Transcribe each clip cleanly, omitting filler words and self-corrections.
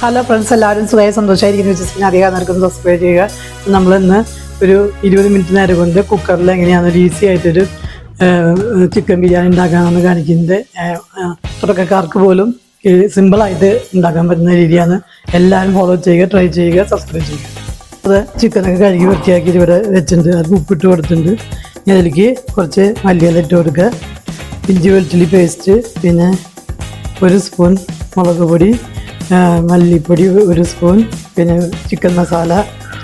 Hello friends, എല്ലാവരും സുഖമായി സന്തോഷമായിരിക്കുന്നു വിശ്വസിക്കുന്ന അധികം നേരം സബ്സ്ക്രൈബ് ചെയ്യുക. നമ്മൾ ഇന്ന് ഒരു 20 മിനിറ്റ് നേരം കൊണ്ട് കുക്കറിൽ എങ്ങനെയാണ് ഒരു ഈസി ആയിട്ടൊരു ചിക്കൻ ബിരിയാണി ഉണ്ടാക്കാമെന്ന് കാണിക്കുന്നത്. തുടക്കക്കാർക്ക് പോലും സിമ്പിളായിട്ട് ഉണ്ടാക്കാൻ പറ്റുന്ന രീതിയാണ്. എല്ലാവരും ഫോളോ ചെയ്യുക, ട്രൈ ചെയ്യുക, സബ്സ്ക്രൈബ് ചെയ്യുക. അത് ചിക്കനൊക്കെ കഴുകി വൃത്തിയാക്കി ഇവിടെ വെച്ചിട്ടുണ്ട്. അത് ഉപ്പിട്ട് കൊടുത്തിട്ടുണ്ട്. ഇനി അതിലേക്ക് കുറച്ച് മല്ലിയില ഇട്ട് കൊടുക്കുക, ഇഞ്ചി വെളുത്തുള്ളി പേസ്റ്റ്, പിന്നെ 1 സ്പൂൺ മുളക് പൊടി, മല്ലിപ്പൊടി 1 സ്പൂൺ, പിന്നെ ചിക്കൻ മസാല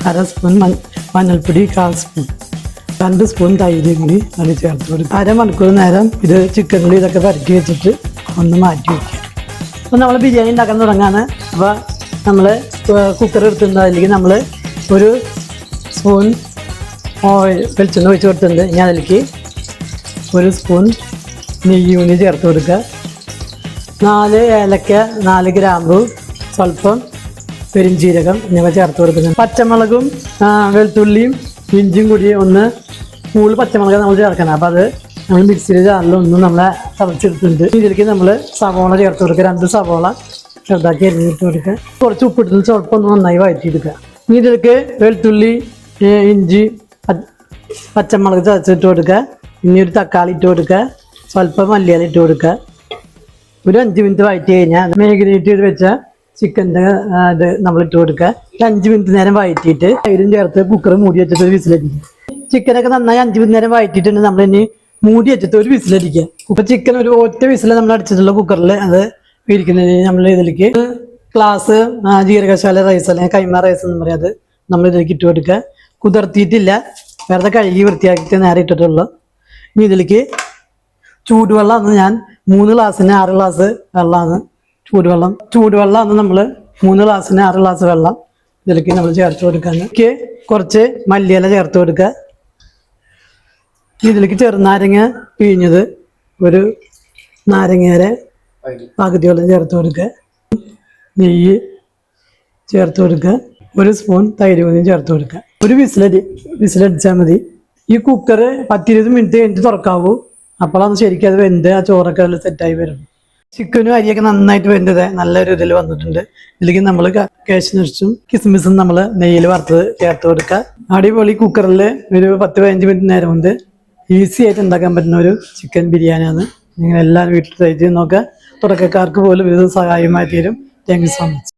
1/2 സ്പൂൺ, മഞ്ഞൾപ്പൊടി 1/4 സ്പൂൺ, 2 സ്പൂൺ തൈര് കൂടി അതിൽ ചേർത്ത് കൊടുക്കും. 1/2 മണിക്കൂർ നേരം ഇത് ചിക്കനിൽ ഇതൊക്കെ പരക്കി വെച്ചിട്ട് ഒന്ന് മാറ്റി വയ്ക്കുക. അപ്പോൾ നമ്മൾ ബിരിയാണി ഉണ്ടാക്കാൻ തുടങ്ങാണ്. അപ്പോൾ നമ്മൾ കുക്കർ എടുത്തിട്ടുണ്ട്. അതിലേക്ക് നമ്മൾ 1 സ്പൂൺ വെളിച്ചെണ്ണ ഒഴിച്ച് കൊടുത്തിട്ടുണ്ട്. ഇനി അതിലേക്ക് 1 സ്പൂൺ നെയ്യ് കൂടി ചേർത്ത് കൊടുക്കുക. 4 ഏലക്ക, 4 ഗ്രാമ്പു, സ്വല്പം പെരിഞ്ചീരകം എന്നിവ ചേർത്ത് കൊടുക്കുന്നുണ്ട്. പച്ചമുളകും വെളുത്തുള്ളിയും ഇഞ്ചിയും കൂടി ഒന്ന് കൂടുതൽ പച്ചമുളക് നമ്മൾ ചേർക്കണം. അപ്പോൾ അത് നമ്മൾ മിക്സിയുടെ ജാറിലൊന്നും നമ്മളെ തളച്ചെടുത്തിട്ടുണ്ട്. ഇതിലേക്ക് നമ്മൾ സവോള ചേർത്ത് കൊടുക്കുക. 2 സവോള ചെറുതാക്കി അരിഞ്ഞിട്ട് കൊടുക്കുക. കുറച്ച് ഉപ്പിട്ട് സ്വല്പം ഒന്ന് നന്നായി വഴറ്റിയെടുക്കുക. ഇനി ഇതിലേക്ക് വെളുത്തുള്ളി, ഇഞ്ചി, പച്ചമുളക് ചതച്ചിട്ട് കൊടുക്കുക. ഇനി ഒരു തക്കാളി ഇട്ട് കൊടുക്കുക. സ്വല്പം മല്ലിയില ഇട്ട് കൊടുക്കുക. ഒരു 5 മിനിറ്റ് വഴറ്റി കഴിഞ്ഞാൽ മാഗ്നേറ്റ് ചെയ്ത് വെച്ച ചിക്കൻ്റെ ഇത് നമ്മൾ ഇട്ട് കൊടുക്കുക. 5 മിനിറ്റ് നേരം വഴറ്റിയിട്ട് തൈരും ചേർത്ത് കുക്കർ മൂടി വെച്ചിട്ട് ഒരു വിസിലടിക്കുക. ചിക്കനൊക്കെ നന്നായി 5 മിനിറ്റ് നേരം വഴറ്റിയിട്ടുണ്ട്. നമ്മളിനി മൂടി വെച്ചിട്ട് ഒരു വിസിലടിക്കുക. ഇപ്പം ചിക്കൻ ഒരു ഒറ്റ വിസിൽ നമ്മൾ അടിച്ചിട്ടുള്ള കുക്കറിൽ അത് ഇരിക്കുന്നതിന് നമ്മൾ ഇതിലേക്ക് ഗ്ലാസ് ജീരകശാല റൈസ് അല്ലെങ്കിൽ കൈമ റൈസ് എന്ന് പറയാം, അത് നമ്മൾ ഇതിലേക്ക് ഇട്ട് കൊടുക്കുക. കുതിർത്തിയിട്ടില്ല, വെറുതെ കഴുകി വൃത്തിയാക്കിയിട്ട് നേരെ ഇട്ടിട്ടുള്ളൂ. ഇനി ഇതിലേക്ക് ചൂടുവെള്ളമാണ്. ഞാൻ 3 ഗ്ലാസ്സിന് 6 ഗ്ലാസ് വെള്ളമാണ് ചൂടുവെള്ളമാണ്. നമ്മൾ 3 ഗ്ലാസ്സിന് 6 ഗ്ലാസ് വെള്ളം ഇതിലേക്ക് നമ്മൾ ചേർത്ത് കൊടുക്കാൻ. കുറച്ച് മല്ലിയില ചേർത്ത് കൊടുക്കുക. ഇതിലേക്ക് ചെറുനാരങ്ങ പിഴിഞ്ഞത് 1 നാരങ്ങയുടെ പകുതിയോളം ചേർത്ത് കൊടുക്കുക. നെയ്യ് ചേർത്ത് കൊടുക്കുക. 1 സ്പൂൺ തൈര് കൂടി ചേർത്ത് കൊടുക്കുക. ഒരു വിസിലടിച്ചാൽ മതി. ഈ കുക്കർ 10-20 മിനിറ്റ് കഴിഞ്ഞിട്ട് തുറക്കാവൂ. അപ്പോഴാണ് ശരിക്കും അത് വെന്ത് ആ ചോറൊക്കെ അതിൽ സെറ്റായി വരും. ചിക്കനും അരിയൊക്കെ നന്നായിട്ട് വെന്തത് നല്ലൊരു ഇതിൽ വന്നിട്ടുണ്ട്. ഇതിലേക്ക് നമ്മൾ കാഷ്നട്സും കിസ്മിസും നമ്മൾ നെയ്യിൽ വറുത്തത് ചേർത്ത് കൊടുക്കുക. അടിപൊളി കുക്കറിൽ ഒരു 10-15 മിനിറ്റ് നേരം കൊണ്ട് ഈസി ആയിട്ട് ഉണ്ടാക്കാൻ പറ്റുന്ന ഒരു ചിക്കൻ ബിരിയാണിയാണ്. നിങ്ങൾ എല്ലാവരും വീട്ടിൽ ട്രൈ ചെയ്ത് നോക്കുക. തുടക്കക്കാർക്ക് പോലും ഇത് സഹായമായി തീരും. Thank you so much.